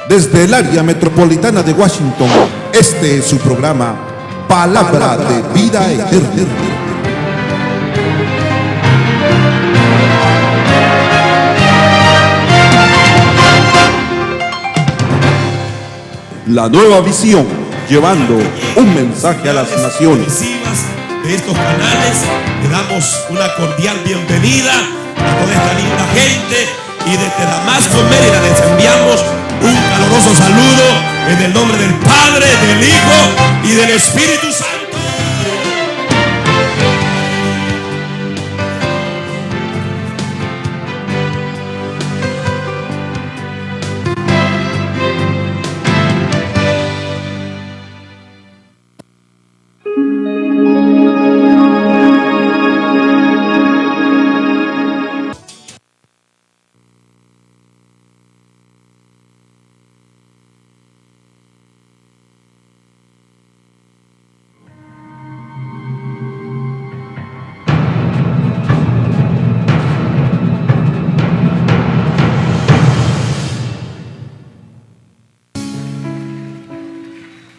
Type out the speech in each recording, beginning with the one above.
Desde el área metropolitana de Washington, este es su programa Palabra de Vida Eterna. La nueva visión, llevando un mensaje a las naciones. De estos canales, le damos una cordial bienvenida a toda esta linda gente y desde Damasco, Mérida, les enviamos un caloroso saludo en el nombre del Padre, del Hijo y del Espíritu Santo.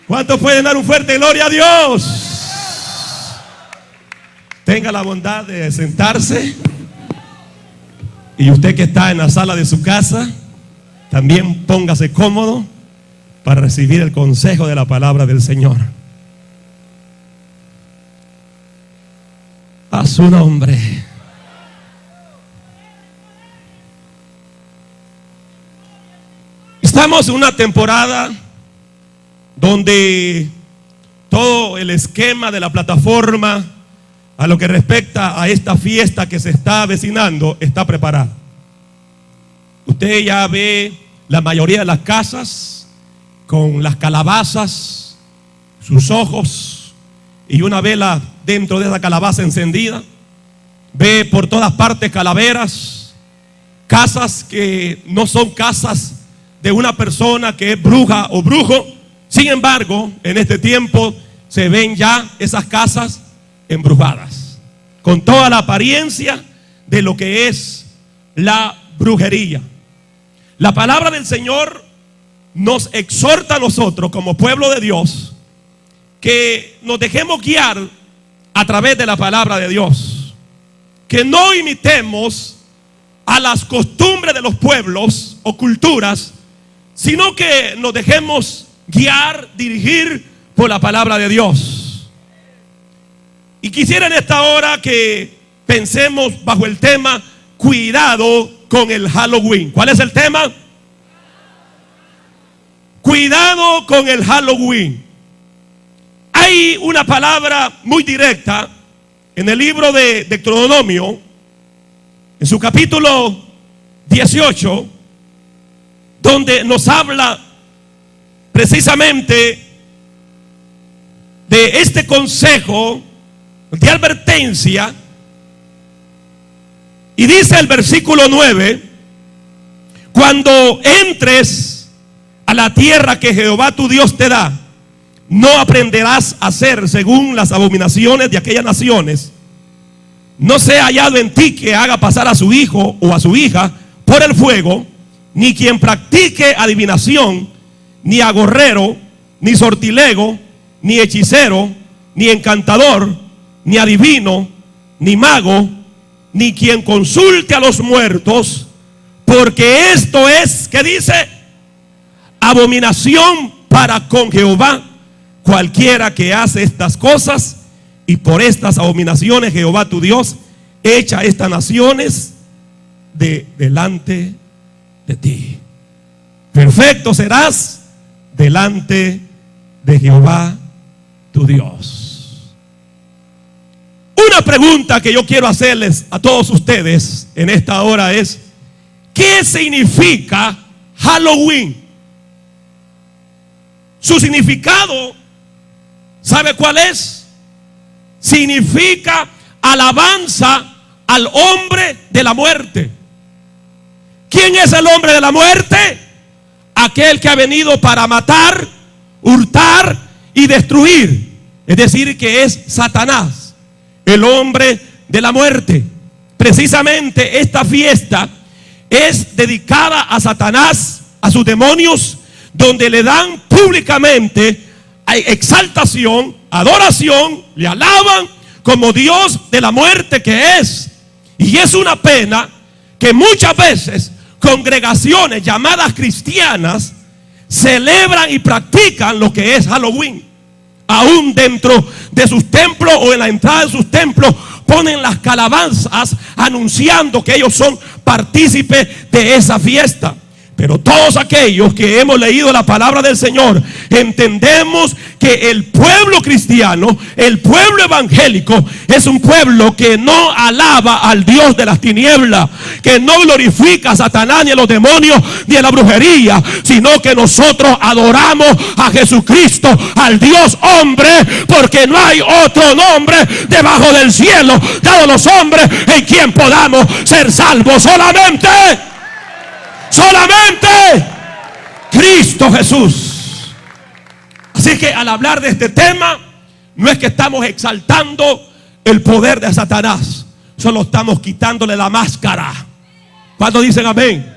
¿Cuántos pueden dar un fuerte gloria a Dios? Tenga la bondad de sentarse. Y usted que está en la sala de su casa, también póngase cómodo para recibir el consejo de la palabra del Señor. A su nombre. Estamos en una temporada donde todo el esquema de la plataforma a lo que respecta a esta fiesta que se está avecinando está preparado. Usted ya ve la mayoría de las casas con las calabazas, sus ojos y una vela dentro de esa calabaza encendida. Ve por todas partes calaveras, casas que no son casas de una persona que es bruja o brujo. Sin embargo, en este tiempo se ven ya esas casas embrujadas, con toda la apariencia de lo que es la brujería. La palabra del Señor nos exhorta a nosotros como pueblo de Dios que nos dejemos guiar a través de la palabra de Dios, que no imitemos a las costumbres de los pueblos o culturas, sino que nos dejemos guiar, dirigir por la palabra de Dios. Y quisiera en esta hora que pensemos bajo el tema cuidado con el Halloween. ¿Cuál es el tema? Cuidado con el Halloween. Hay una palabra muy directa en el libro de Deuteronomio, en su capítulo 18, donde nos habla precisamente de este consejo de advertencia. Y dice el versículo 9: cuando entres a la tierra que Jehová tu Dios te da, no aprenderás a hacer según las abominaciones de aquellas naciones. No sea hallado en ti que haga pasar a su hijo o a su hija por el fuego, ni quien practique adivinación, ni agorrero, ni sortilego, ni hechicero, ni encantador, ni adivino, ni mago, ni quien consulte a los muertos, porque esto es, ¿qué dice? Abominación para con Jehová. Cualquiera que hace estas cosas, y por estas abominaciones Jehová tu Dios echa estas naciones delante de ti. Perfecto serás delante de Jehová tu Dios. Una pregunta que yo quiero hacerles a todos ustedes en esta hora es: ¿qué significa Halloween? Su significado, ¿sabe cuál es? Significa alabanza al hombre de la muerte. ¿Quién es el hombre de la muerte? Aquel que ha venido para matar, hurtar y destruir. Es decir, que es Satanás. el hombre de la muerte. Precisamente esta fiesta es dedicada a Satanás, a sus demonios, donde le dan públicamente exaltación, adoración, le alaban como Dios de la muerte que es. Y es una pena que muchas veces congregaciones llamadas cristianas celebran y practican lo que es Halloween. Aún dentro de sus templos o en la entrada de sus templos ponen las calabanzas anunciando que ellos son partícipes de esa fiesta. Pero todos aquellos que hemos leído la palabra del Señor entendemos que el pueblo cristiano, el pueblo evangélico, es un pueblo que no alaba al Dios de las tinieblas, que no glorifica a Satanás ni a los demonios ni a la brujería, sino que nosotros adoramos a Jesucristo, al Dios hombre, porque no hay otro nombre debajo del cielo dado a los hombres en quien podamos ser salvos. Solamente Cristo Jesús. Así que al hablar de este tema, no es que estamos exaltando el poder de Satanás, solo estamos quitándole la máscara. ¿Cuántos dicen amén?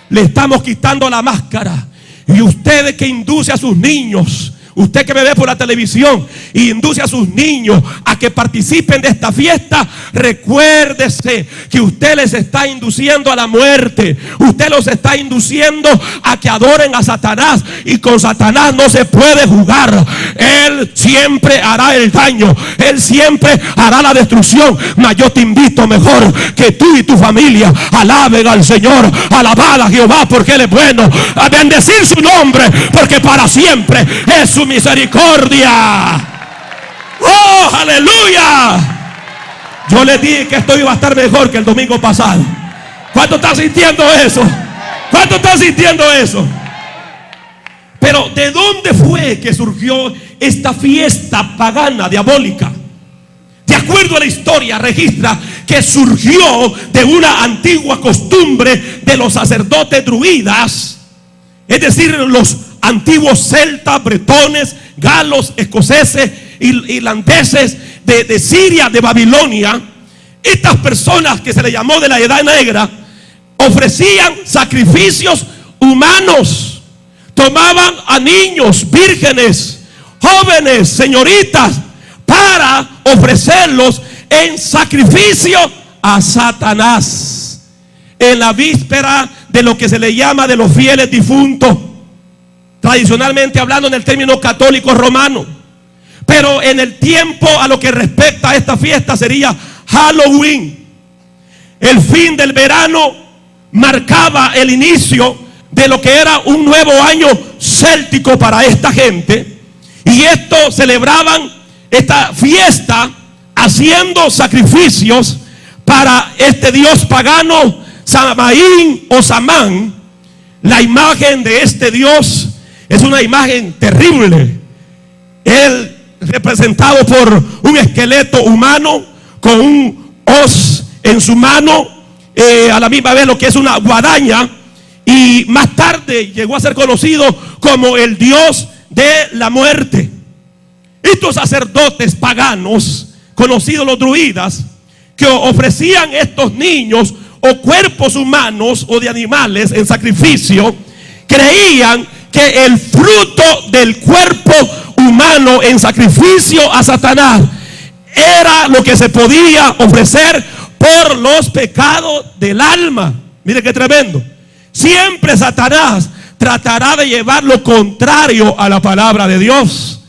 Le estamos quitando la máscara. Y usted que induce a sus niños, usted que me ve por la televisión y induce a sus niños a que participen de esta fiesta, recuérdese que usted les está induciendo a la muerte. Usted los está induciendo a que adoren a Satanás, y con Satanás no se puede jugar. Él siempre hará el daño, él siempre hará la destrucción. Mas yo te invito mejor que tú y tu familia alaben al Señor, alabar a Jehová porque Él es bueno, a bendecir su nombre porque para siempre es su misericordia. ¡Oh, aleluya! Yo les dije que esto iba a estar mejor que el domingo pasado. ¿Cuánto están sintiendo eso? ¿Cuánto están sintiendo eso? Pero ¿de dónde fue que surgió esta fiesta pagana diabólica? De acuerdo a la historia, registra que surgió de una antigua costumbre de los sacerdotes druidas, es decir, los antiguos celtas, bretones, galos, escoceses, irlandeses de Siria, de Babilonia. Estas personas que se les llamó de la Edad Negra ofrecían sacrificios humanos. Tomaban a niños, vírgenes, jóvenes, señoritas, para ofrecerlos en sacrificio a Satanás, en la víspera de lo que se le llama de los fieles difuntos, tradicionalmente hablando en el término católico romano. Pero en el tiempo a lo que respecta a esta fiesta sería Halloween. El fin del verano marcaba el inicio de lo que era un nuevo año céltico para esta gente. Y esto celebraban esta fiesta haciendo sacrificios para este dios pagano Samaín o Samán. La imagen de este dios es una imagen terrible. Él representado por un esqueleto humano con un hoz en su mano, a la misma vez lo que es una guadaña, y más tarde llegó a ser conocido como el dios de la muerte. Estos sacerdotes paganos, conocidos los druidas, que ofrecían estos niños o cuerpos humanos o de animales en sacrificio, creían que el fruto del cuerpo humano en sacrificio a Satanás era lo que se podía ofrecer por los pecados del alma. Mire qué tremendo. Siempre Satanás tratará de llevar lo contrario a la palabra de Dios,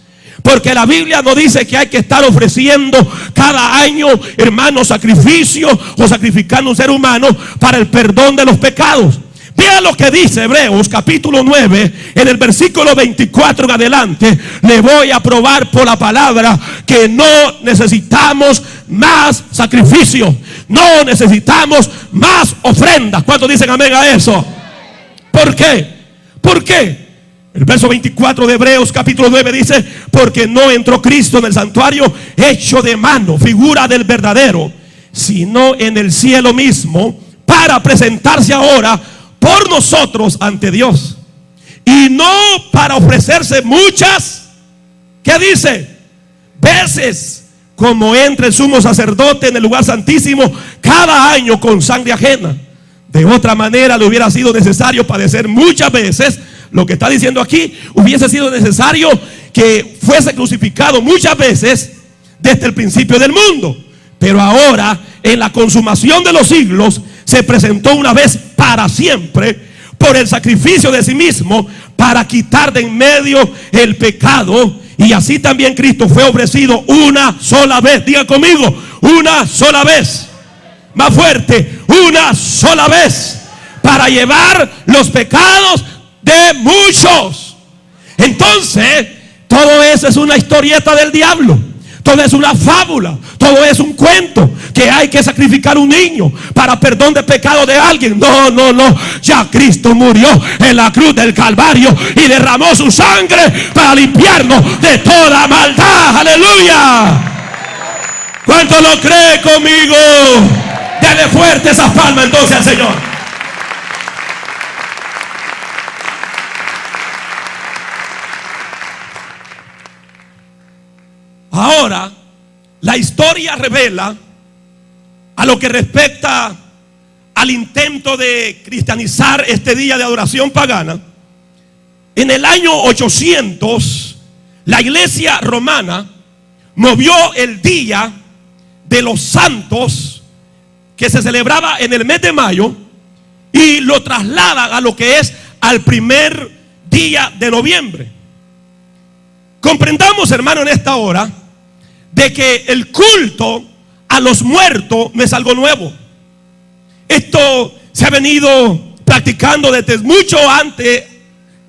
porque la Biblia no dice que hay que estar ofreciendo cada año, hermanos, sacrificios o sacrificando un ser humano para el perdón de los pecados. Vean lo que dice Hebreos capítulo 9, en el versículo 24 en adelante. Le voy a probar por la palabra que no necesitamos más sacrificios, no necesitamos más ofrendas. ¿Cuántos dicen amén a eso? ¿Por qué? ¿Por qué? El verso 24 de Hebreos capítulo 9 dice: porque no entró Cristo en el santuario hecho de mano, figura del verdadero, sino en el cielo mismo, para presentarse ahora por nosotros ante Dios, y no para ofrecerse muchas, ¿qué dice? Veces, como entra el sumo sacerdote en el lugar santísimo cada año con sangre ajena. De otra manera le hubiera sido necesario padecer muchas veces. Lo que está diciendo aquí, hubiese sido necesario que fuese crucificado muchas veces desde el principio del mundo. Pero ahora, en la consumación de los siglos, se presentó una vez para siempre por el sacrificio de sí mismo para quitar de en medio el pecado. Y así también Cristo fue ofrecido una sola vez. Diga conmigo, una sola vez. Más fuerte, una sola vez, para llevar los pecados de muchos. Entonces, todo eso es una historieta del diablo. Todo es una fábula, todo es un cuento, que hay que sacrificar un niño para perdón de pecado de alguien. No, no, no. Ya Cristo murió en la cruz del Calvario y derramó su sangre para limpiarnos de toda maldad. Aleluya. ¿Cuánto lo cree conmigo? Dele fuerte esas palmas entonces al Señor. Ahora, la historia revela, a lo que respecta al intento de cristianizar este día de adoración pagana, en el año 800, la iglesia romana movió el día de los santos, que se celebraba en el mes de mayo, y lo traslada a lo que es al primer día de noviembre. Comprendamos, hermano, en esta hora, de que el culto a los muertos no es algo nuevo. Esto se ha venido practicando desde mucho antes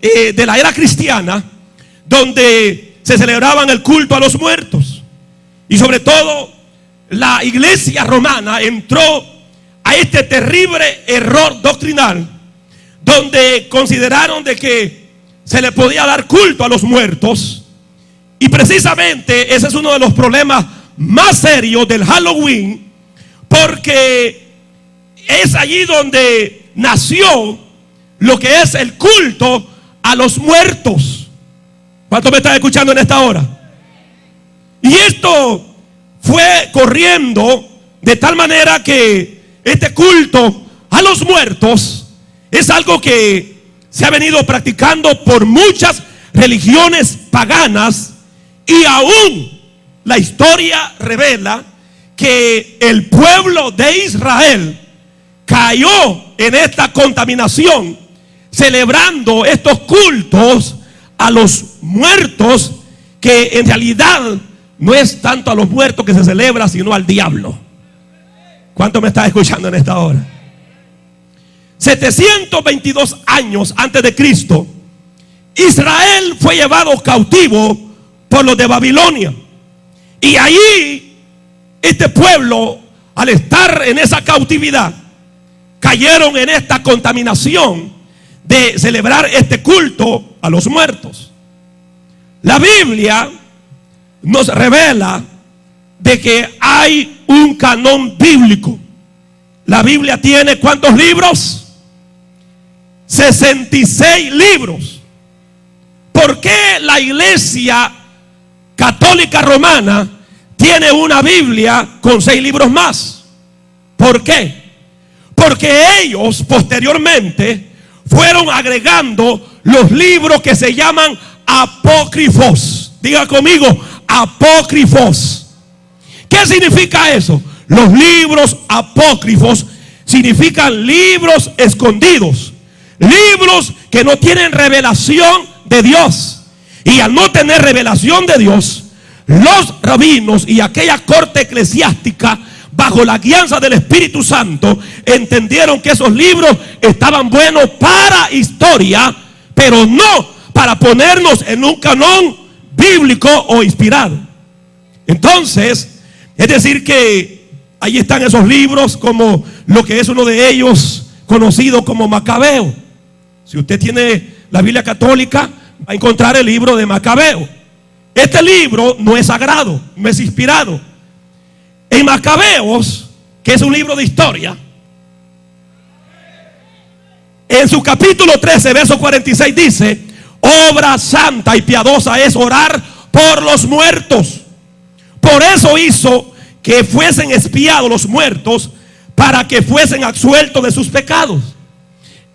de la era cristiana, donde se celebraban el culto a los muertos. Y sobre todo, la iglesia romana entró a este terrible error doctrinal, donde consideraron de que se le podía dar culto a los muertos. Y precisamente ese es uno de los problemas más serios del Halloween, porque es allí donde nació lo que es el culto a los muertos. ¿Cuántos me están escuchando en esta hora? Y esto fue corriendo de tal manera que este culto a los muertos es algo que se ha venido practicando por muchas religiones paganas. Y aún la historia revela que el pueblo de Israel cayó en esta contaminación, celebrando estos cultos a los muertos, que en realidad no es tanto a los muertos que se celebra, sino al diablo. ¿Cuánto me está escuchando en esta hora? 722 años antes de Cristo, Israel fue llevado cautivo por los de Babilonia. Y allí este pueblo, al estar en esa cautividad, cayeron en esta contaminación de celebrar este culto a los muertos. La Biblia nos revela de que hay un canon bíblico. La Biblia tiene ¿cuántos libros? 66 libros. ¿Por qué la iglesia católica romana tiene una Biblia con 6 libros más? ¿Por qué? Porque ellos posteriormente fueron agregando los libros que se llaman apócrifos. Diga conmigo, apócrifos. ¿Qué significa eso? Los libros apócrifos significan libros escondidos, libros que no tienen revelación de Dios. Y al no tener revelación de Dios, los rabinos y aquella corte eclesiástica, bajo la guianza del Espíritu Santo, entendieron que esos libros estaban buenos para historia, pero no para ponernos en un canón bíblico o inspirado. Entonces, es decir que ahí están esos libros, como lo que es uno de ellos conocido como Macabeo. Si usted tiene la Biblia católica, va a encontrar el libro de Macabeo. Este libro no es sagrado, no es inspirado. En Macabeos, que es un libro de historia, en su capítulo 13, verso 46 dice: obra santa y piadosa es orar por los muertos, Por eso hizo que fuesen expiados los muertos, para que fuesen absueltos de sus pecados.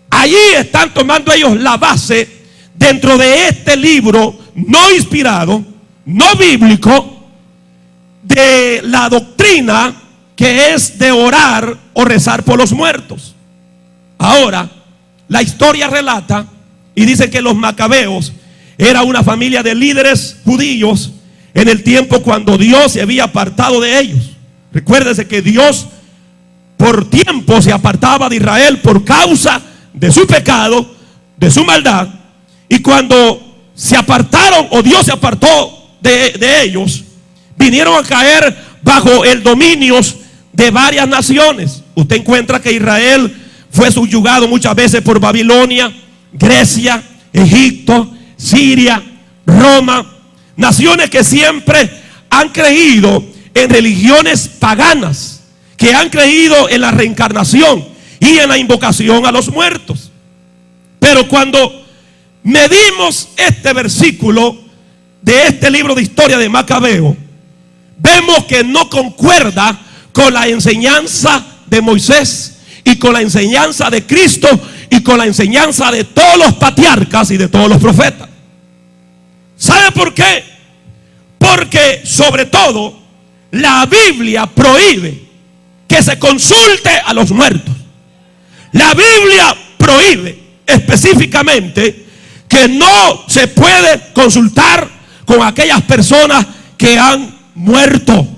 Allí están tomando ellos la base dentro de este libro no inspirado, no bíblico, de la doctrina que es de orar o rezar por los muertos. Ahora, la historia relata y dice que los macabeos era una familia de líderes judíos en el tiempo cuando Dios se había apartado de ellos. Recuérdese que Dios por tiempo se apartaba de Israel por causa de su pecado, de su maldad. Y cuando se apartaron, o Dios se apartó de ellos, vinieron a caer bajo el dominio de varias naciones. Usted encuentra que Israel fue subyugado muchas veces por Babilonia, Grecia, Egipto, Siria, Roma. Naciones que siempre han creído en religiones paganas, que han creído en la reencarnación y en la invocación a los muertos. Pero cuando medimos este versículo de este libro de historia de Macabeo, vemos que no concuerda con la enseñanza de Moisés y con la enseñanza de Cristo y con la enseñanza de todos los patriarcas y de todos los profetas. ¿Sabe por qué? Porque sobre todo la Biblia prohíbe que se consulte a los muertos. La Biblia prohíbe específicamente que no se puede consultar con aquellas personas que han muerto.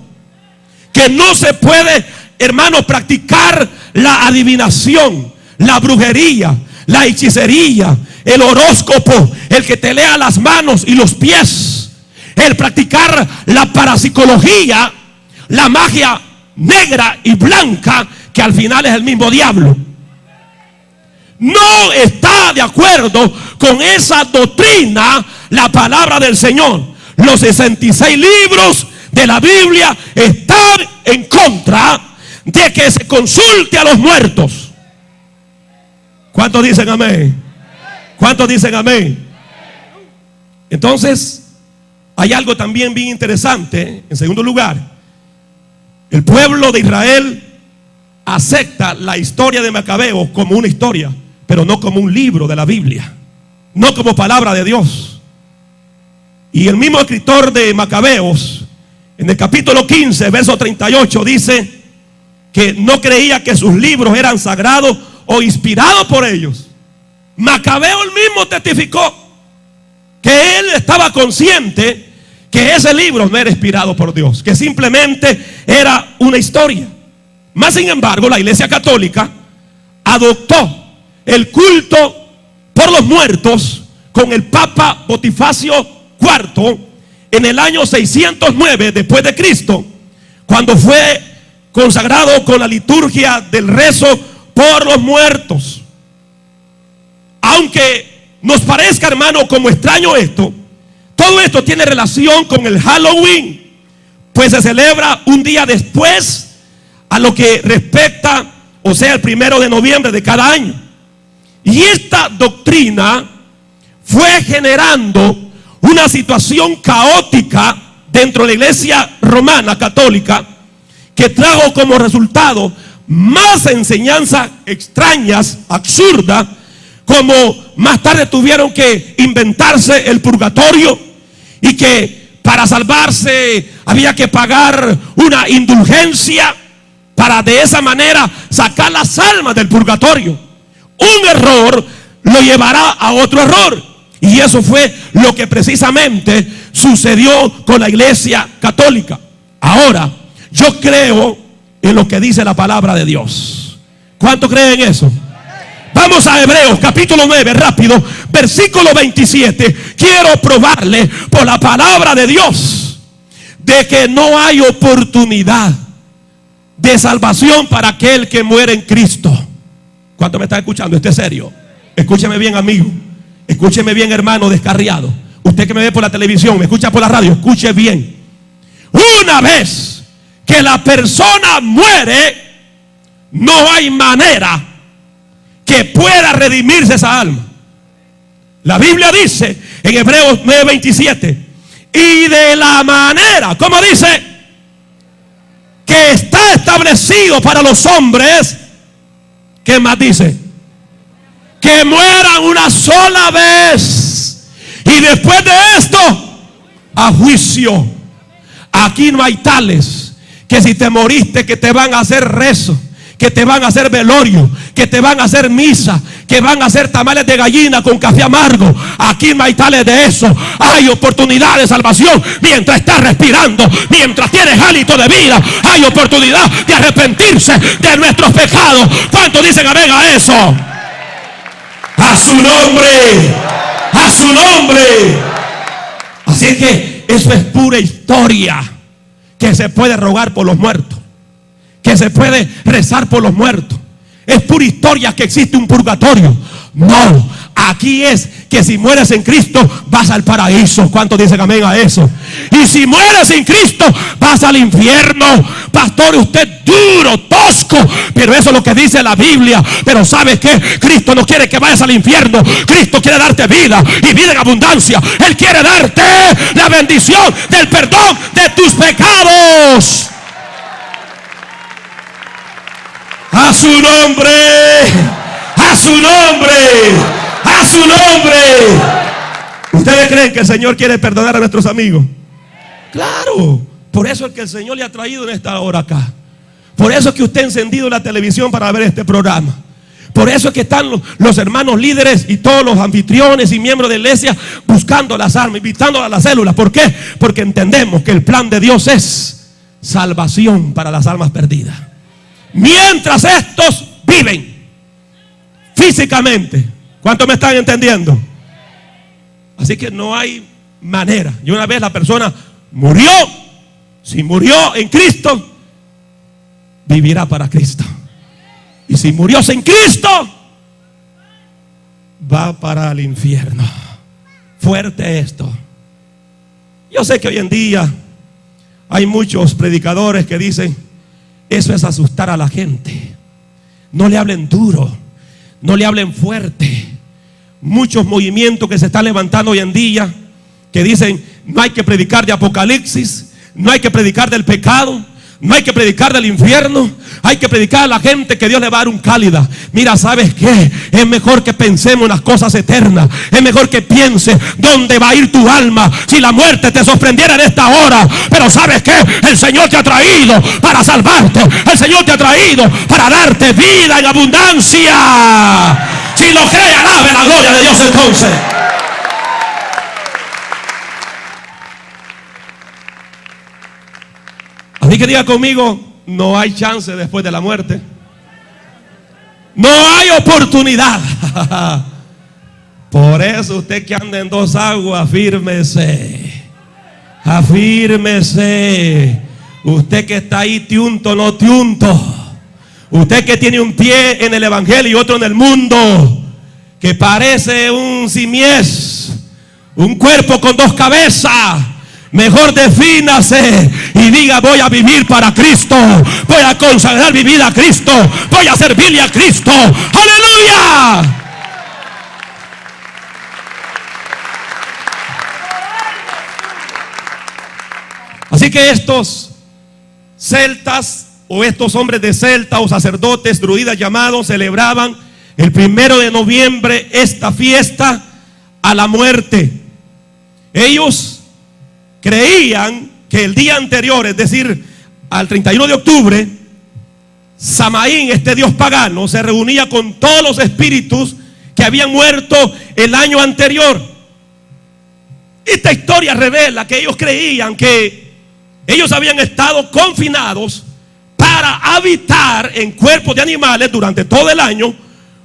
Que no se puede, hermanos, practicar la adivinación, la brujería, la hechicería, el horóscopo, el que te lea las manos y los pies, el practicar la parapsicología, la magia negra y blanca, que al final es el mismo diablo. No está de acuerdo con esa doctrina la palabra del Señor. Los 66 libros de la Biblia están en contra de que se consulte a los muertos. ¿Cuántos dicen amén? ¿Cuántos dicen amén? Entonces, hay algo también bien interesante. En segundo lugar, el pueblo de Israel acepta la historia de Macabeo como una historia, pero no como un libro de la Biblia, no como palabra de Dios. Y el mismo escritor de Macabeos, en el capítulo 15, verso 38, dice que no creía que sus libros eran sagrados o inspirados por ellos. Macabeo el mismo testificó que él estaba consciente que ese libro no era inspirado por Dios, que simplemente era una historia. Más sin embargo, la Iglesia Católica adoptó el culto por los muertos con el Papa Bonifacio IV en el año 609 después de Cristo, cuando fue consagrado con la liturgia del rezo por los muertos. Aunque nos parezca, hermano, como extraño esto, todo esto tiene relación con el Halloween, pues se celebra un día después a lo que respecta, o sea, el 1 de noviembre de cada año. Y esta doctrina fue generando una situación caótica dentro de la iglesia romana católica, que trajo como resultado más enseñanzas extrañas, absurdas, como más tarde tuvieron que inventarse el purgatorio, y que para salvarse había que pagar una indulgencia para de esa manera sacar las almas del purgatorio. Un error lo llevará a otro error, y eso fue lo que precisamente sucedió con la iglesia católica. Ahora, yo creo en lo que dice la palabra de Dios. ¿Cuánto creen eso? Vamos a Hebreos capítulo 9, rápido, versículo 27. Quiero probarle por la palabra de Dios de que no hay oportunidad de salvación para aquel que muere en Cristo. ¿Cuánto me está escuchando? Esto es serio. Escúcheme bien, amigo. Escúcheme bien, hermano descarriado. Usted que me ve por la televisión, me escucha por la radio, escuche bien. Una vez que la persona muere, no hay manera que pueda redimirse esa alma. La Biblia dice en Hebreos 9:27, y de la manera, ¿cómo dice? establecido para los hombres, ¿qué más dice? Que mueran una sola vez, y después de esto, a juicio. Aquí no hay tales que si te moriste, que te van a hacer rezo, que te van a hacer velorio, que te van a hacer misa, que van a hacer tamales de gallina con café amargo. Aquí no hay tales de eso. Hay oportunidad de salvación mientras estás respirando, mientras tienes hálito de vida. Hay oportunidad de arrepentirse de nuestros pecados. ¿Cuántos dicen amén a eso? A su nombre, a su nombre. Así que eso es pura historia, que se puede rogar por los muertos, que se puede rezar por los muertos. Es pura historia que existe un purgatorio. No, aquí es que si mueres en Cristo vas al paraíso. ¿Cuántos dicen amén a eso? Y si mueres en Cristo vas al infierno. Pastor, usted es duro, tosco, pero eso es lo que dice la Biblia. Pero ¿sabes qué? Cristo no quiere que vayas al infierno. Cristo quiere darte vida, y vida en abundancia. Él quiere darte la bendición del perdón de tus pecados. A su nombre, a su nombre, a su nombre. ¿Ustedes creen que el Señor quiere perdonar a nuestros amigos? Claro. Por eso es que el Señor le ha traído en esta hora acá. Por eso es que usted ha encendido la televisión para ver este programa. Por eso es que están los hermanos líderes y todos los anfitriones y miembros de la iglesia buscando las almas, invitándolas a las células. ¿Por qué? Porque entendemos que el plan de Dios es salvación para las almas perdidas. Mientras estos viven físicamente. ¿Cuántos me están entendiendo? Así que no hay manera. Y una vez la persona murió, si murió en Cristo, vivirá para Cristo. Y si murió sin Cristo, va para el infierno. Fuerte esto. Yo sé que hoy en día hay muchos predicadores que dicen: eso es asustar a la gente. No le hablen duro, no le hablen fuerte. Muchos movimientos que se están levantando hoy en día que dicen: no hay que predicar de Apocalipsis, no hay que predicar del pecado, no hay que predicar del infierno. Hay que predicar a la gente que Dios le va a dar un cálida. Mira, ¿sabes qué? Es mejor que pensemos en las cosas eternas. Es mejor que pienses dónde va a ir tu alma si la muerte te sorprendiera en esta hora. Pero ¿sabes qué? El Señor te ha traído para salvarte. El Señor te ha traído para darte vida en abundancia. Si lo cree, alabe la gloria de Dios entonces. Así que diga conmigo: no hay chance después de la muerte. No hay oportunidad. Por eso usted que anda en dos aguas, afírmese. Afírmese. Usted que está ahí tiunto, no tiunto. Usted que tiene un pie en el evangelio y otro en el mundo, que parece un simiés, un cuerpo con dos cabezas. Mejor defínase y diga: voy a vivir para Cristo, voy a consagrar mi vida a Cristo, voy a servirle a Cristo. ¡Aleluya! Así que estos celtas, o estos hombres de Celta, o sacerdotes druidas llamados, celebraban el 1 de noviembre esta fiesta a la muerte. Ellos creían que el día anterior, es decir, al 31 de octubre, Samaín, este dios pagano, se reunía con todos los espíritus que habían muerto el año anterior. Esta historia revela que ellos creían que ellos habían estado confinados para habitar en cuerpos de animales durante todo el año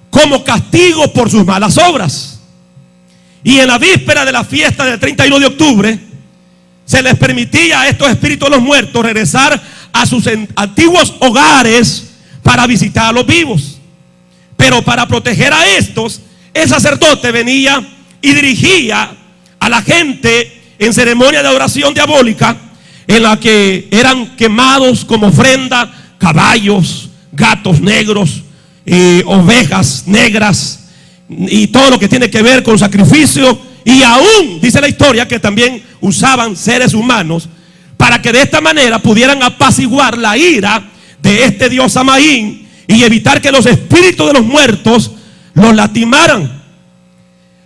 como castigo por sus malas obras. Y en la víspera de la fiesta del 31 de octubre se les permitía a estos espíritus de los muertos regresar a sus antiguos hogares para visitar a los vivos. Pero para proteger a estos, el sacerdote venía y dirigía a la gente en ceremonia de adoración diabólica, en la que eran quemados como ofrenda caballos, gatos negros, ovejas negras y todo lo que tiene que ver con sacrificio. Y aún dice la historia que también usaban seres humanos para que de esta manera pudieran apaciguar la ira de este dios Samaín y evitar que los espíritus de los muertos los lastimaran.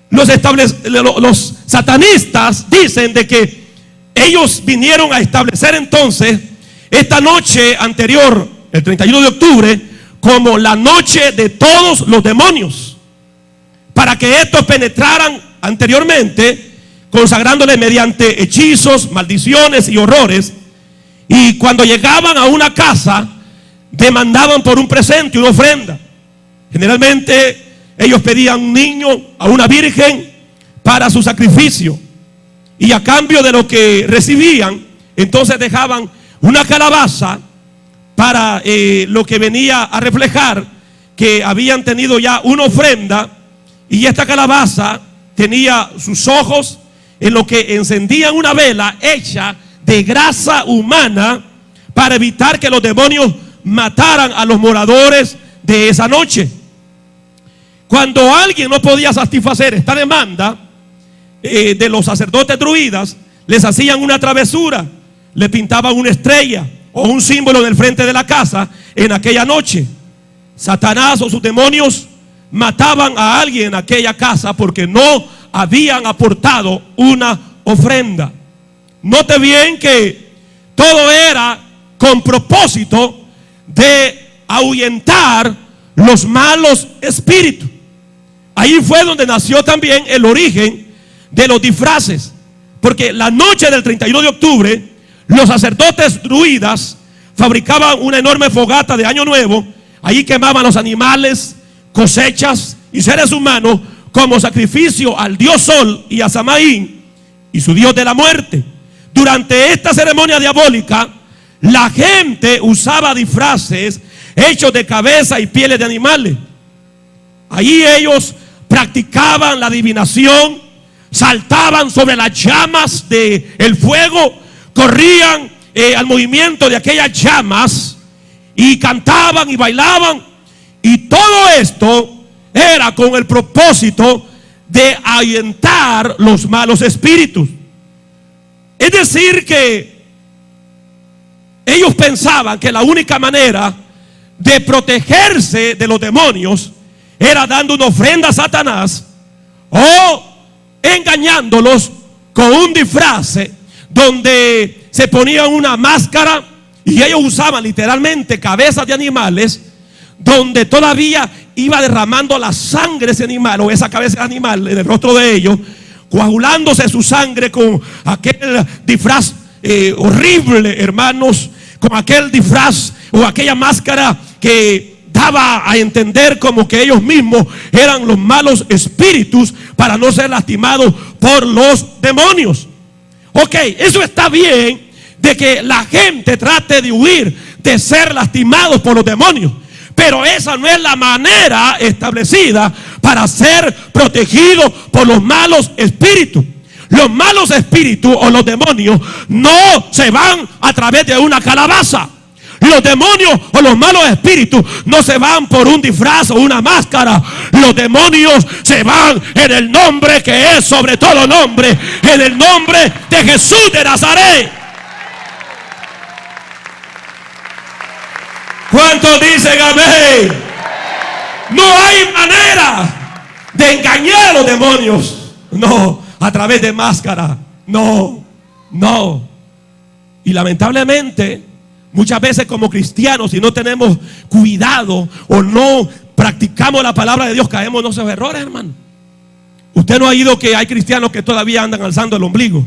Los satanistas dicen de que ellos vinieron a establecer entonces esta noche anterior, el 31 de octubre, como la noche de todos los demonios, para que estos penetraran anteriormente, consagrándole mediante hechizos, maldiciones y horrores. Y cuando llegaban a una casa, demandaban por un presente, una ofrenda. Generalmente ellos pedían un niño, a una virgen, para su sacrificio. Y a cambio de lo que recibían, entonces dejaban una calabaza para lo que venía a reflejar que habían tenido ya una ofrenda. Y esta calabaza tenía sus ojos en lo que encendían una vela hecha de grasa humana para evitar que los demonios mataran a los moradores de esa noche. Cuando alguien no podía satisfacer esta demanda de los sacerdotes druidas, les hacían una travesura, le pintaban una estrella o un símbolo en el frente de la casa en aquella noche. Satanás o sus demonios mataban a alguien en aquella casa porque no habían aportado una ofrenda. Note bien que todo era con propósito de ahuyentar los malos espíritus. Ahí fue donde nació también el origen de los disfraces, porque la noche del 31 de octubre los sacerdotes druidas fabricaban una enorme fogata de Año Nuevo. Ahí quemaban los animales, cosechas y seres humanos como sacrificio al dios Sol y a Samaín y su dios de la muerte. Durante esta ceremonia diabólica, la gente usaba disfraces hechos de cabeza y pieles de animales. Ahí ellos practicaban la adivinación, saltaban sobre las llamas del fuego, corrían al movimiento de aquellas llamas y cantaban y bailaban. Y todo esto era con el propósito de ahuyentar los malos espíritus. Es decir que ellos pensaban que la única manera de protegerse de los demonios era dando una ofrenda a Satanás o engañándolos con un disfraz donde se ponían una máscara y ellos usaban literalmente cabezas de animales, donde todavía iba derramando la sangre de ese animal o esa cabeza de animal en el rostro de ellos, coagulándose su sangre con aquel disfraz horrible, hermanos, con aquel disfraz o aquella máscara que daba a entender como que ellos mismos eran los malos espíritus para no ser lastimados por los demonios. Ok, eso está bien, de que la gente trate de huir de ser lastimados por los demonios, pero esa no es la manera establecida para ser protegido por los malos espíritus. Los malos espíritus o los demonios no se van a través de una calabaza. Los demonios o los malos espíritus no se van por un disfraz o una máscara. Los demonios se van en el nombre que es sobre todo nombre, en el nombre de Jesús de Nazaret. ¿Cuántos dicen amén? No hay manera de engañar a los demonios, no, a través de máscara, no. Y lamentablemente muchas veces como cristianos, si no tenemos cuidado o no practicamos la palabra de Dios, caemos en esos errores, hermano. Usted no ha oído que hay cristianos que todavía andan alzando el ombligo.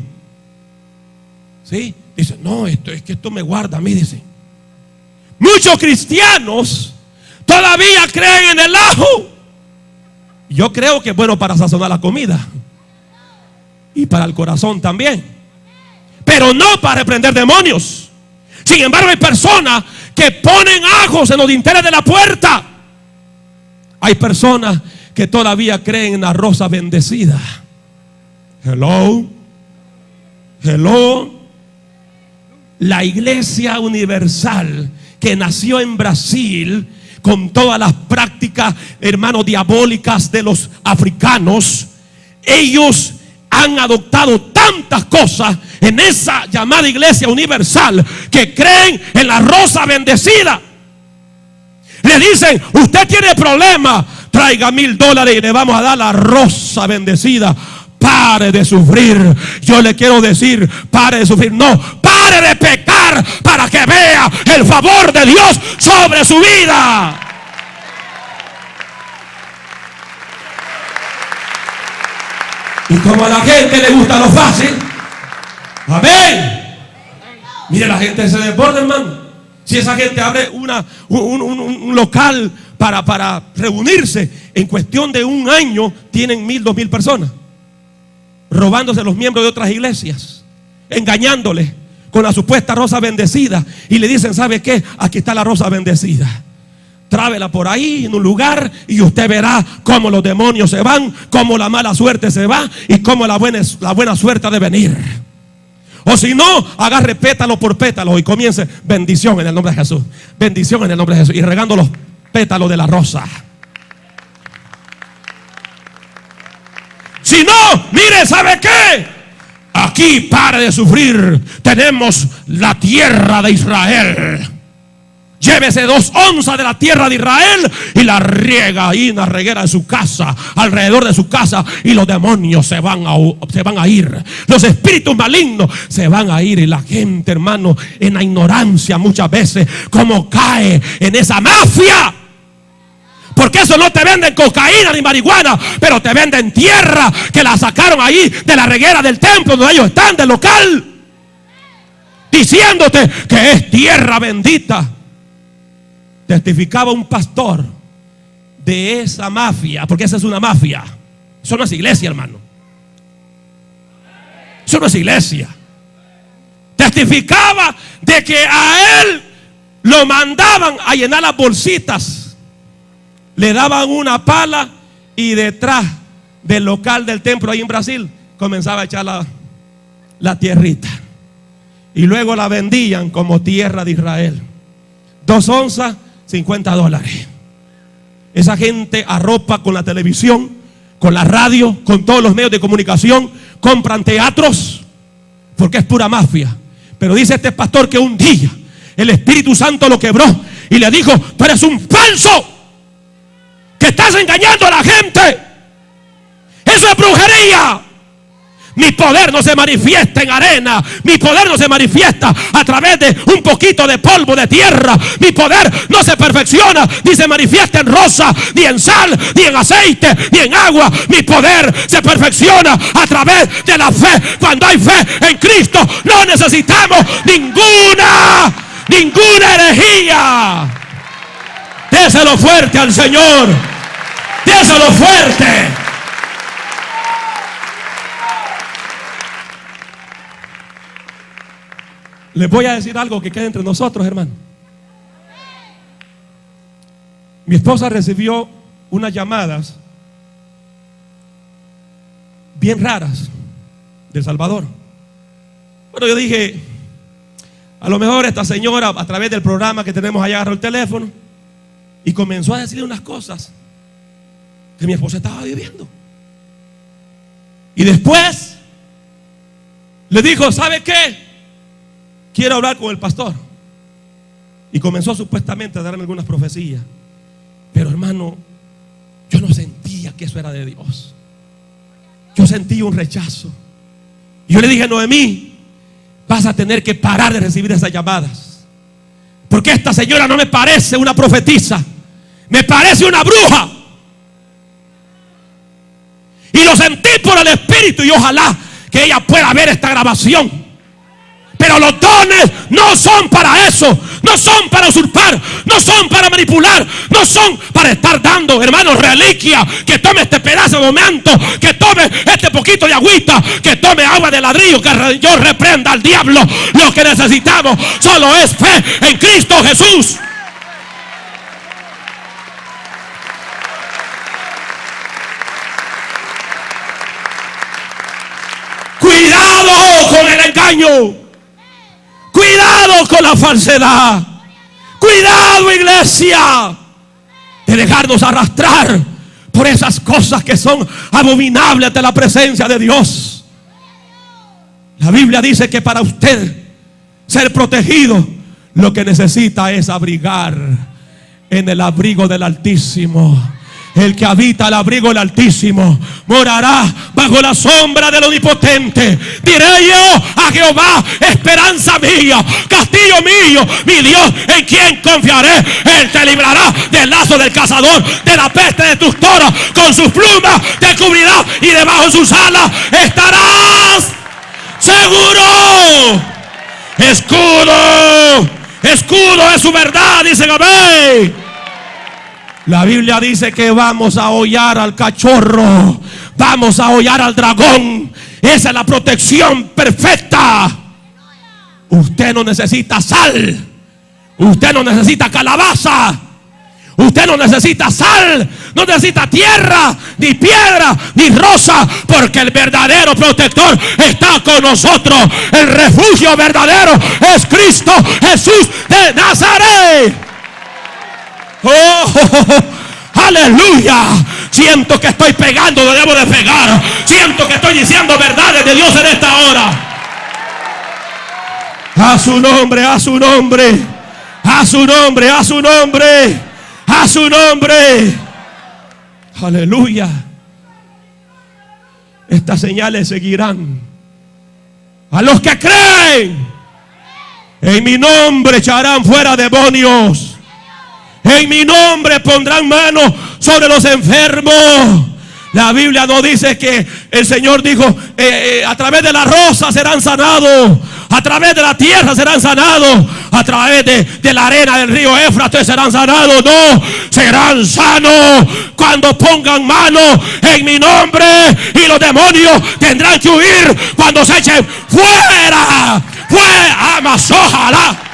¿Sí? Dice, no, es que esto me guarda a mí, dice. Muchos cristianos todavía creen en el ajo. Yo creo que es bueno para sazonar la comida y para el corazón también, pero no para reprender demonios. Sin embargo, hay personas que ponen ajos en los dinteles de la puerta. Hay personas que todavía creen en la rosa bendecida. Hello. La Iglesia Universal, que nació en Brasil con todas las prácticas, hermanos, diabólicas de los africanos, ellos han adoptado tantas cosas en esa llamada Iglesia Universal que creen en la rosa bendecida. Le dicen, usted tiene problemas, traiga $1000 y le vamos a dar la rosa bendecida. Pare de sufrir. Yo le quiero decir, pare de sufrir. No, pare de pecar para que vea el favor de Dios sobre su vida. Y como a la gente le gusta lo fácil, amén. Mire, la gente se desborda, hermano. Si esa gente abre un local para reunirse, en cuestión de un año tienen 1000, 2000 personas, robándose los miembros de otras iglesias, engañándoles con la supuesta rosa bendecida, y le dicen, ¿sabe qué? Aquí está la rosa bendecida, trávela por ahí en un lugar y usted verá cómo los demonios se van, cómo la mala suerte se va y cómo la buena suerte ha de venir. O si no, agarre pétalo por pétalo y comience: bendición en el nombre de Jesús, bendición en el nombre de Jesús, y regando los pétalos de la rosa. Si no, mire, ¿sabe qué? Aquí, pare de sufrir, tenemos la tierra de Israel. Llévese 2 onzas de la tierra de Israel y la riega ahí en la reguera de su casa, alrededor de su casa, y los demonios se van a ir. Los espíritus malignos se van a ir. Y la gente, hermano, en la ignorancia muchas veces, como cae en esa mafia. Porque eso no te venden cocaína ni marihuana, pero te venden tierra que la sacaron ahí de la reguera del templo donde ellos están, del local, diciéndote que es tierra bendita. Testificaba un pastor de esa mafia, porque esa es una mafia. Eso no es iglesia, hermano. Eso no es iglesia. Testificaba de que a él lo mandaban a llenar las bolsitas. Le daban una pala y detrás del local del templo ahí en Brasil comenzaba a echar la tierrita. Y luego la vendían como tierra de Israel. 2 onzas, $50. Esa gente arropa con la televisión, con la radio, con todos los medios de comunicación. Compran teatros porque es pura mafia. Pero dice este pastor que un día el Espíritu Santo lo quebró y le dijo: tú eres un falso, que estás engañando a la gente. Eso es brujería. Mi poder no se manifiesta en arena. Mi poder no se manifiesta a través de un poquito de polvo de tierra. Mi poder no se perfecciona ni se manifiesta en rosa, ni en sal, ni en aceite, ni en agua. Mi poder se perfecciona a través de la fe. Cuando hay fe en Cristo, no necesitamos ninguna herejía. Déselo fuerte al Señor. Déselo fuerte. Les voy a decir algo que quede entre nosotros, hermano. Mi esposa recibió unas llamadas bien raras de Salvador. Bueno, yo dije, a lo mejor esta señora, a través del programa que tenemos allá, agarró el teléfono y comenzó a decirle unas cosas que mi esposa estaba viviendo. Y después le dijo: ¿sabe qué? Quiero hablar con el pastor. Y comenzó supuestamente a darme algunas profecías. Pero, hermano, yo no sentía que eso era de Dios. Yo sentí un rechazo. Y yo le dije: Noemí, vas a tener que parar de recibir esas llamadas, porque esta señora no me parece una profetisa, me parece una bruja. Y lo sentí por el Espíritu, y ojalá que ella pueda ver esta grabación. Pero los dones no son para eso. No son para usurpar. No son para manipular. No son para estar dando, hermanos, reliquia. Que tome este pedazo de momento. Que tome este poquito de agüita. Que tome agua de ladrillo. Que yo reprenda al diablo. Lo que necesitamos solo es fe en Cristo Jesús. Cuidado con el engaño. Cuidado con la falsedad. Cuidado, iglesia, de dejarnos arrastrar por esas cosas que son abominables ante la presencia de Dios. La Biblia dice que para usted ser protegido, lo que necesita es abrigar en el abrigo del Altísimo. El que habita al abrigo del Altísimo morará bajo la sombra del Omnipotente. Diré yo a Jehová, esperanza mía, castillo mío, mi Dios, en quien confiaré. Él te librará del lazo del cazador, de la peste de tus toros. Con sus plumas te cubrirá y debajo de sus alas estarás seguro. Escudo, escudo es su verdad, dicen amén. La Biblia dice que vamos a hollar al cachorro, vamos a hollar al dragón. Esa es la protección perfecta. Usted no necesita sal, usted no necesita calabaza, usted no necesita sal, no necesita tierra, ni piedra, ni rosa, porque el verdadero protector está con nosotros. El refugio verdadero es Cristo Jesús de Nazaret. Aleluya. Siento que estoy pegando donde debo de pegar. Siento que estoy diciendo verdades de Dios en esta hora. A su nombre, a su nombre, a su nombre, a su nombre, a su nombre. Aleluya. Estas señales seguirán a los que creen. En mi nombre echarán fuera demonios. En mi nombre pondrán mano sobre los enfermos. La Biblia no dice que el Señor dijo a través de la rosa serán sanados, a través de la tierra serán sanados, a través de la arena del río Éufrates serán sanados. No, serán sanos cuando pongan mano en mi nombre, y los demonios tendrán que huir cuando se echen fuera. Fuera, más ojalá.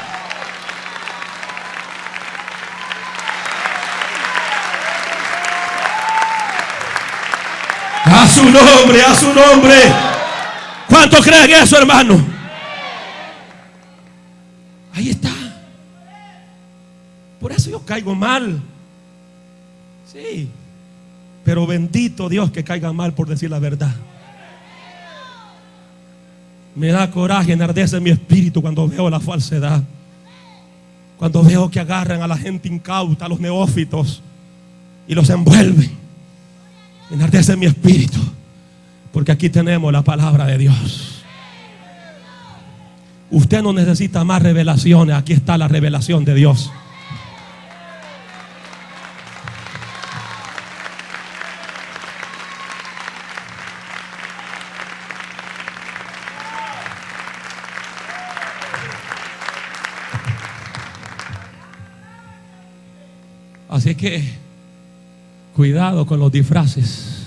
A su nombre, a su nombre. ¿Cuántos creen eso, hermano? Ahí está. Por eso yo caigo mal. Sí. Pero bendito Dios que caiga mal por decir la verdad. Me da coraje, enardece mi espíritu cuando veo la falsedad. Cuando veo que agarran a la gente incauta, a los neófitos, y los envuelven. Enardece mi espíritu, porque aquí tenemos la palabra de Dios. Usted no necesita más revelaciones. Aquí está la revelación de Dios. Así que cuidado con los disfraces.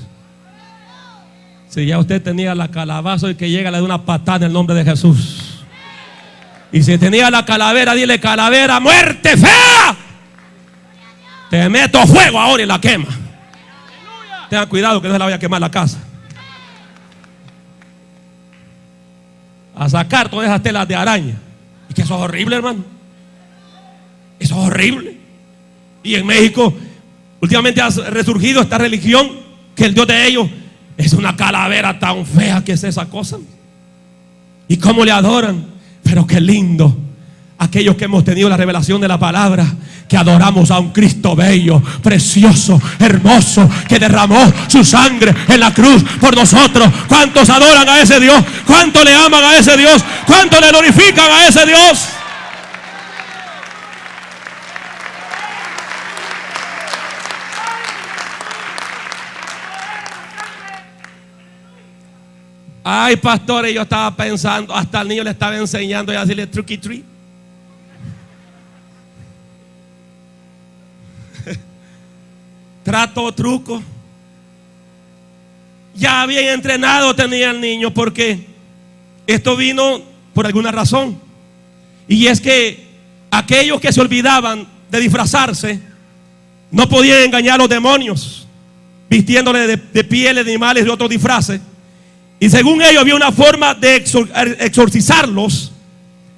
Si ya usted tenía la calabaza, y que llega le da una patada en el nombre de Jesús. Y si tenía la calavera, dile: calavera, muerte fea, te meto fuego ahora y la quema. Tengan cuidado que no se la vaya a quemar la casa. A sacar todas esas telas de araña. Y que eso es horrible, hermano. Eso es horrible. Y en México últimamente ha resurgido esta religión, que el Dios de ellos es una calavera tan fea. Que es esa cosa. Y cómo le adoran. Pero qué lindo aquellos que hemos tenido la revelación de la palabra, que adoramos a un Cristo bello, precioso, hermoso, que derramó su sangre en la cruz por nosotros. ¿Cuántos adoran a ese Dios? ¿Cuántos le aman a ese Dios? ¿Cuántos le glorifican a ese Dios? Ay, pastores, yo estaba pensando, hasta al niño le estaba enseñando y a decirle truqui tree. Trato, truco. Ya bien entrenado tenía el niño, porque esto vino por alguna razón. Y es que aquellos que se olvidaban de disfrazarse no podían engañar a los demonios vistiéndole de pieles de animales y otros disfraces. Y según ellos había una forma de exorcizarlos,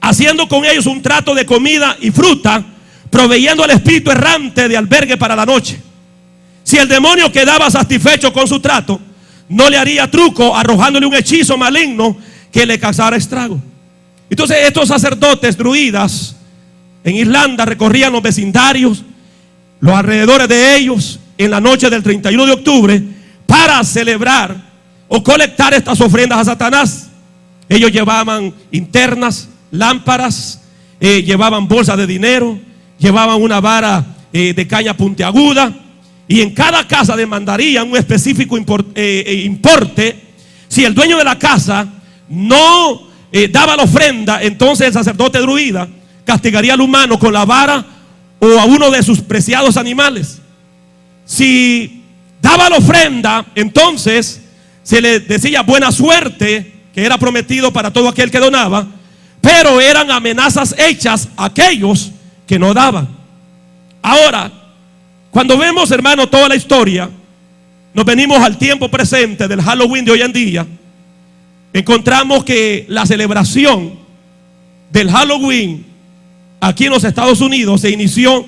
haciendo con ellos un trato de comida y fruta, proveyendo al espíritu errante de albergue para la noche. Si el demonio quedaba satisfecho con su trato, no le haría truco arrojándole un hechizo maligno que le causara estrago. Entonces estos sacerdotes druidas en Irlanda recorrían los vecindarios los alrededores de ellos en la noche del 31 de octubre para celebrar o colectar estas ofrendas a Satanás. Ellos llevaban linternas, lámparas, llevaban bolsas de dinero, llevaban una vara de caña puntiaguda, y en cada casa demandarían un específico importe. Si el dueño de la casa no daba la ofrenda, entonces el sacerdote druida castigaría al humano con la vara o a uno de sus preciados animales. Si daba la ofrenda, entonces se le decía buena suerte, que era prometido para todo aquel que donaba, pero eran amenazas hechas a aquellos que no daban. Ahora, cuando vemos, hermano, toda la historia, nos venimos al tiempo presente del Halloween de hoy en día, encontramos que la celebración del Halloween aquí en los Estados Unidos se inició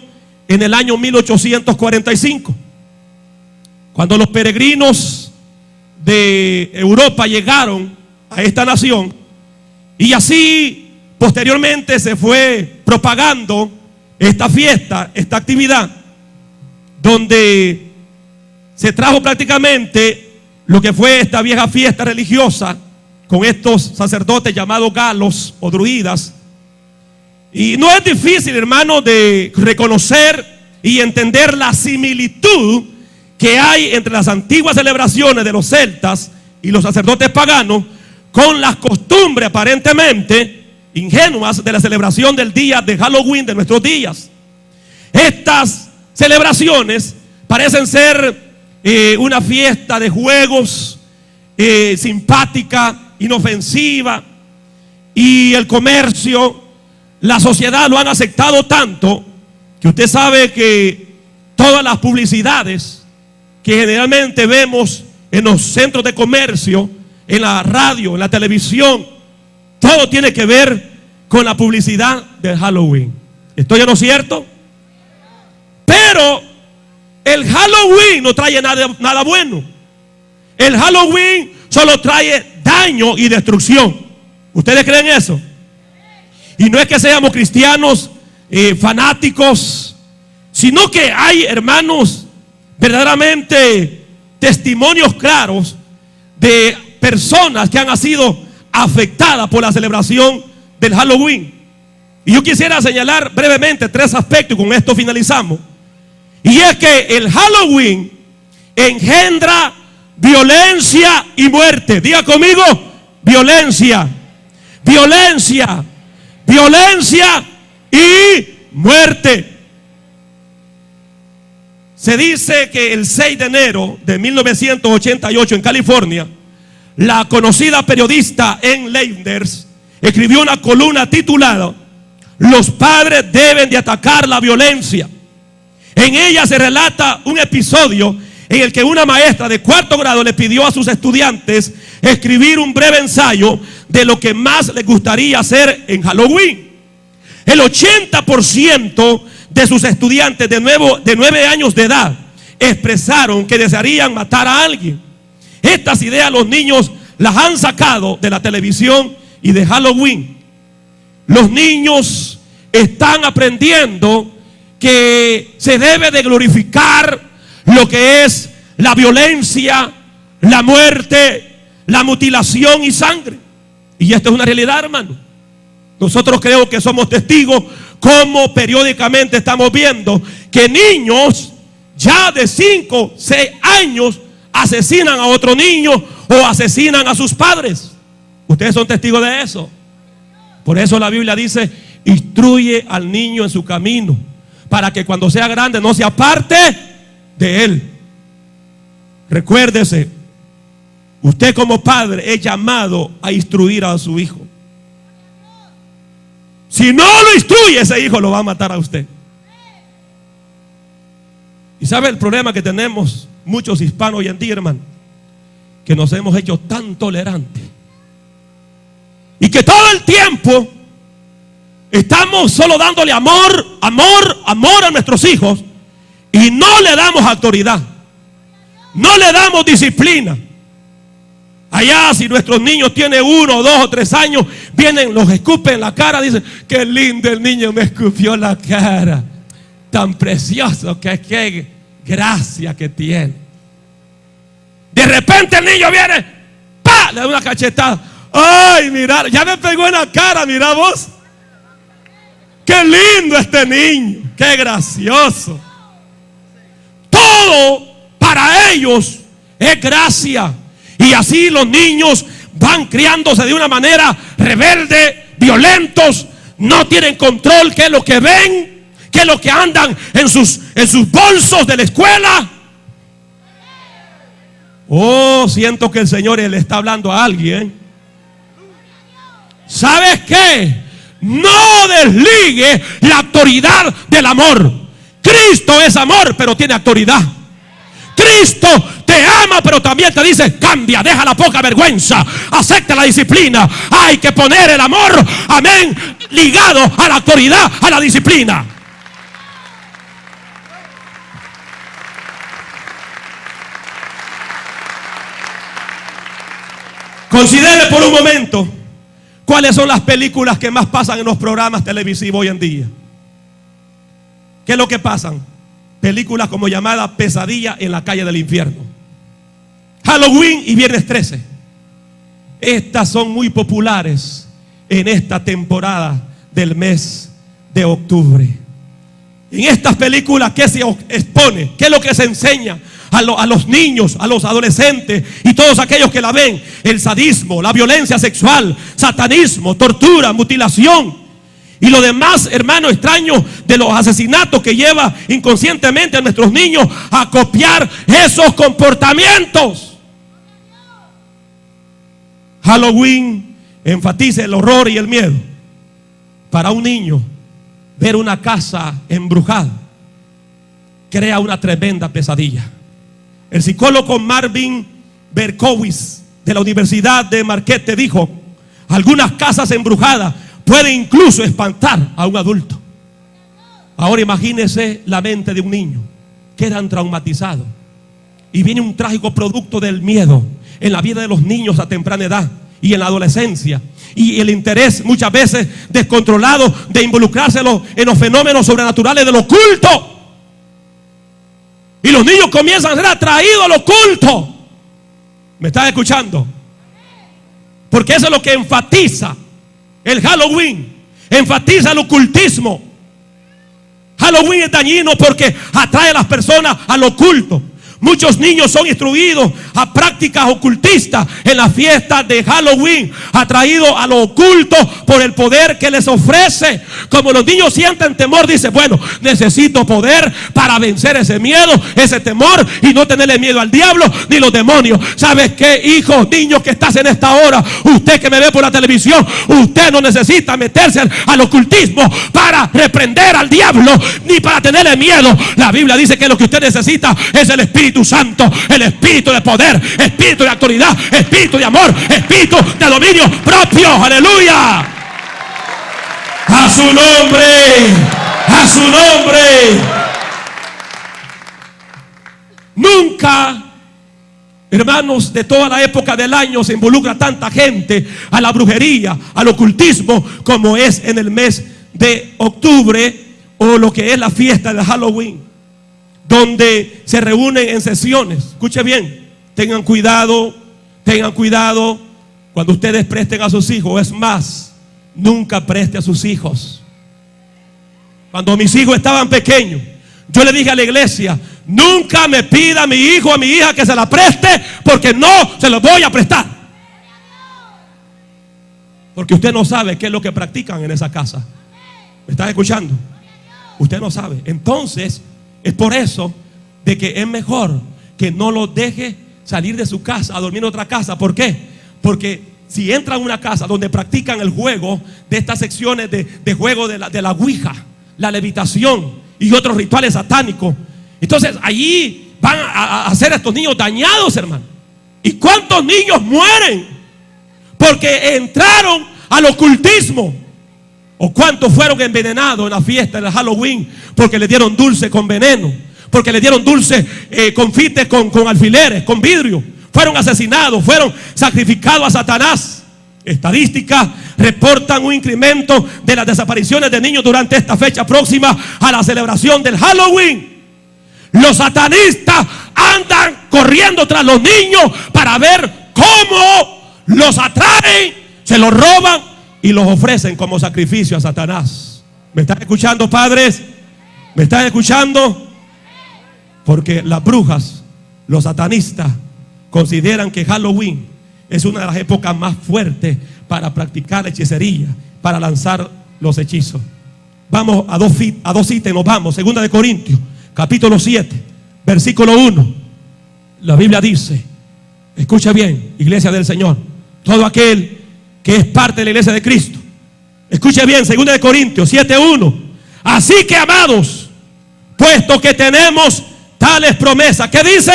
en el año 1845, cuando los peregrinos de Europa llegaron a esta nación, y así posteriormente se fue propagando esta fiesta, esta actividad, donde se trajo prácticamente lo que fue esta vieja fiesta religiosa con estos sacerdotes llamados galos o druidas. Y no es difícil, hermano, de reconocer y entender la similitud que hay entre las antiguas celebraciones de los celtas y los sacerdotes paganos con las costumbres aparentemente ingenuas de la celebración del día de Halloween de nuestros días. Estas celebraciones parecen ser una fiesta de juegos, simpática, inofensiva, y el comercio, la sociedad lo han aceptado tanto que usted sabe que todas las publicidades que generalmente vemos en los centros de comercio, en la radio, en la televisión, todo tiene que ver con la publicidad del Halloween. ¿Estoy en lo cierto? Pero el Halloween no trae nada bueno. El Halloween solo trae daño y destrucción. ¿Ustedes creen eso? Y no es que seamos cristianos fanáticos, sino que hay, hermanos, verdaderamente testimonios claros de personas que han sido afectadas por la celebración del Halloween. Y yo quisiera señalar brevemente 3 aspectos, y con esto finalizamos. Y es que el Halloween engendra violencia y muerte. Diga conmigo: violencia, violencia, violencia y muerte. Se dice que el 6 de enero de 1988 en California, la conocida periodista Ann Landers escribió una columna titulada "Los padres deben de atacar la violencia". En ella se relata un episodio en el que una maestra de 4º grado le pidió a sus estudiantes escribir un breve ensayo de lo que más les gustaría hacer en Halloween. El 80% de sus estudiantes de 9 años de edad expresaron que desearían matar a alguien. Estas ideas los niños las han sacado de la televisión y de Halloween. Los niños están aprendiendo que se debe de glorificar lo que es la violencia, la muerte, la mutilación y sangre. Y esto es una realidad, hermano. Nosotros creo que somos testigos como periódicamente estamos viendo que niños ya de 5, 6 años asesinan a otro niño o asesinan a sus padres. Ustedes son testigos de eso. Por eso la Biblia dice: instruye al niño en su camino, para que cuando sea grande no se aparte de él. Recuérdese, usted como padre es llamado a instruir a su hijo. Si no lo instruye, ese hijo lo va a matar a usted. Y sabe el problema que tenemos muchos hispanos hoy en día, hermano, que nos hemos hecho tan tolerantes y que todo el tiempo estamos solo dándole amor, amor, amor a nuestros hijos, y no le damos autoridad, no le damos disciplina. Allá, si nuestros niños tienen 1, 2 o 3 años, vienen, los escupen en la cara, dicen: qué lindo el niño, me escupió la cara. tan precioso, que qué gracia que tiene. De repente el niño viene, ¡pa!, le da una cachetada. Ay, mira, ya me pegó en la cara, mira vos. Qué lindo este niño, qué gracioso. Todo para ellos es gracia. Y así los niños van criándose de una manera rebelde, violentos, no tienen control. ¿Qué es lo que ven? ¿Qué es lo que andan en sus bolsos de la escuela? Oh, siento que el Señor le está hablando a alguien. ¿Sabes qué? No desligue la autoridad del amor. Cristo es amor, pero tiene autoridad. Cristo te ama, pero también te dice: cambia, deja la poca vergüenza, acepta la disciplina. Hay que poner el amor, amén, ligado a la autoridad, a la disciplina. Considere por un momento cuáles son las películas que más pasan en los programas televisivos hoy en día. ¿Qué es lo que pasan? Películas como llamada Pesadilla en la calle del infierno, Halloween y Viernes 13. Estas son muy populares en esta temporada del mes de octubre. En estas películas, ¿qué se expone? ¿Qué es lo que se enseña a los niños, a los adolescentes y todos aquellos que la ven? El sadismo, la violencia sexual, satanismo, tortura, mutilación y lo demás, hermano, extraño de los asesinatos que lleva inconscientemente a nuestros niños a copiar esos comportamientos. Halloween enfatiza el horror y el miedo. Para un niño, ver una casa embrujada crea una tremenda pesadilla. El psicólogo Marvin Berkowitz de la Universidad de Marquette dijo: algunas casas embrujadas pueden incluso espantar a un adulto. Ahora imagínese la mente de un niño. Quedan traumatizados y viene un trágico producto del miedo en la vida de los niños a temprana edad y en la adolescencia, y el interés muchas veces descontrolado de involucrarse en los fenómenos sobrenaturales del oculto. Y los niños comienzan a ser atraídos al oculto. ¿Me estás escuchando? Porque eso es lo que enfatiza el Halloween. Enfatiza el ocultismo. Halloween es dañino porque atrae a las personas al oculto. Muchos niños son instruidos a prácticas ocultistas en la fiesta de Halloween, atraídos a lo oculto por el poder que les ofrece. Como los niños sienten temor, dice: bueno, necesito poder para vencer ese miedo, ese temor, y no tenerle miedo al diablo ni los demonios. ¿Sabes qué, hijo, niño que estás en esta hora? Usted que me ve por la televisión, usted no necesita meterse al ocultismo para reprender al diablo ni para tenerle miedo. La Biblia dice que lo que usted necesita es el Espíritu Santo, el espíritu de poder, espíritu de autoridad, espíritu de amor, espíritu de dominio propio. Aleluya. A su nombre, a su nombre. Nunca, hermanos, de toda la época del año se involucra tanta gente a la brujería, al ocultismo, como es en el mes de octubre, o lo que es la fiesta de Halloween, donde se reúnen en sesiones. Escuche bien, tengan cuidado cuando ustedes presten a sus hijos. Es más, nunca preste a sus hijos. Cuando mis hijos estaban pequeños, yo le dije a la iglesia: nunca me pida a mi hijo o a mi hija que se la preste, porque no se los voy a prestar. Porque usted no sabe qué es lo que practican en esa casa. ¿Me están escuchando? Usted no sabe. Entonces, es por eso de que es mejor que no lo deje salir de su casa a dormir en otra casa. ¿Por qué? Porque si entra en una casa donde practican el juego de estas secciones de juego de la ouija, la levitación y otros rituales satánicos, entonces allí van a hacer a estos niños dañados, hermano. ¿Y cuántos niños mueren porque entraron al ocultismo? ¿O cuántos fueron envenenados en la fiesta de Halloween porque le dieron dulce con veneno? Porque le dieron dulce confites con alfileres, con vidrio. Fueron asesinados, fueron sacrificados a Satanás. Estadísticas reportan un incremento de las desapariciones de niños durante esta fecha próxima a la celebración del Halloween. Los satanistas andan corriendo tras los niños para ver cómo los atraen, se los roban y los ofrecen como sacrificio a Satanás. ¿Me están escuchando, padres? ¿Me están escuchando? Porque las brujas, los satanistas, consideran que Halloween es una de las épocas más fuertes para practicar hechicería, para lanzar los hechizos. Vamos a dos citas y nos vamos. 2 de Corintios, capítulo 7, versículo 1. La Biblia dice, escucha bien, iglesia del Señor, todo aquel que es parte de la iglesia de Cristo, escuche bien, 2 de Corintios 7:1. Así que, amados, puesto que tenemos tales promesas, ¿qué dice?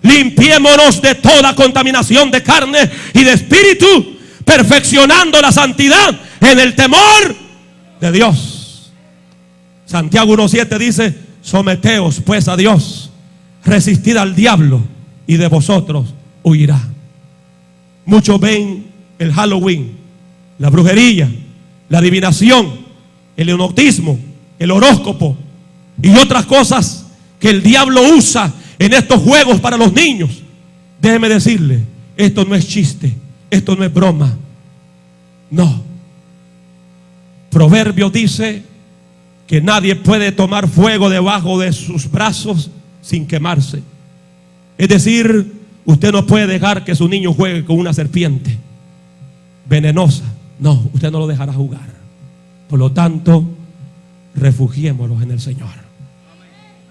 Limpiémonos de toda contaminación de carne y de espíritu, perfeccionando la santidad en el temor de Dios. Santiago 1:7 dice, someteos pues a Dios, resistid al diablo y de vosotros huirá. Muchos ven el Halloween, la brujería, la adivinación, el hipnotismo, el horóscopo y otras cosas que el diablo usa en estos juegos para los niños. Déjeme decirle, esto no es chiste, esto no es broma. No. Proverbio dice que nadie puede tomar fuego debajo de sus brazos sin quemarse. Es decir, usted no puede dejar que su niño juegue con una serpiente venenosa. No, usted no lo dejará jugar. Por lo tanto, refugiémonos en el Señor.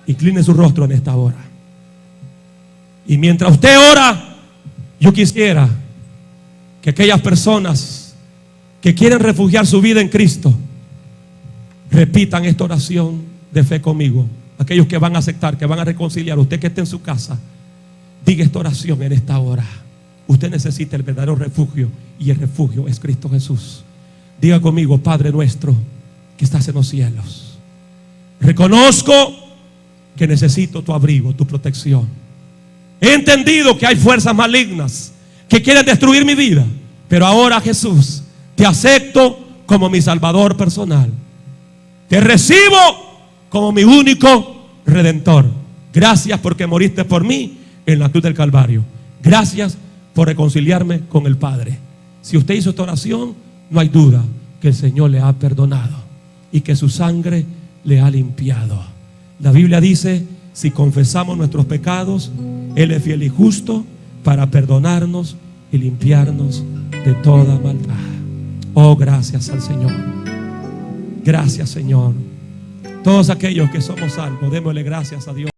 Incline su rostro en esta hora. Y mientras usted ora, yo quisiera que aquellas personas que quieren refugiar su vida en Cristo repitan esta oración de fe conmigo. Aquellos que van a aceptar, que van a reconciliar, usted que esté en su casa, diga esta oración en esta hora. Usted necesita el verdadero refugio, y el refugio es Cristo Jesús. Diga conmigo, Padre nuestro que estás en los cielos, reconozco que necesito tu abrigo, tu protección. He entendido que hay fuerzas malignas que quieren destruir mi vida, pero ahora, Jesús, te acepto como mi Salvador personal. Te recibo como mi único Redentor. Gracias porque moriste por mí en la cruz del Calvario. Gracias por reconciliarme con el Padre. Si usted hizo esta oración, no hay duda que el Señor le ha perdonado y que su sangre le ha limpiado. La Biblia dice, si confesamos nuestros pecados, Él es fiel y justo para perdonarnos y limpiarnos de toda maldad. Oh, gracias al Señor. Gracias, Señor. Todos aquellos que somos salvos, démosle gracias a Dios.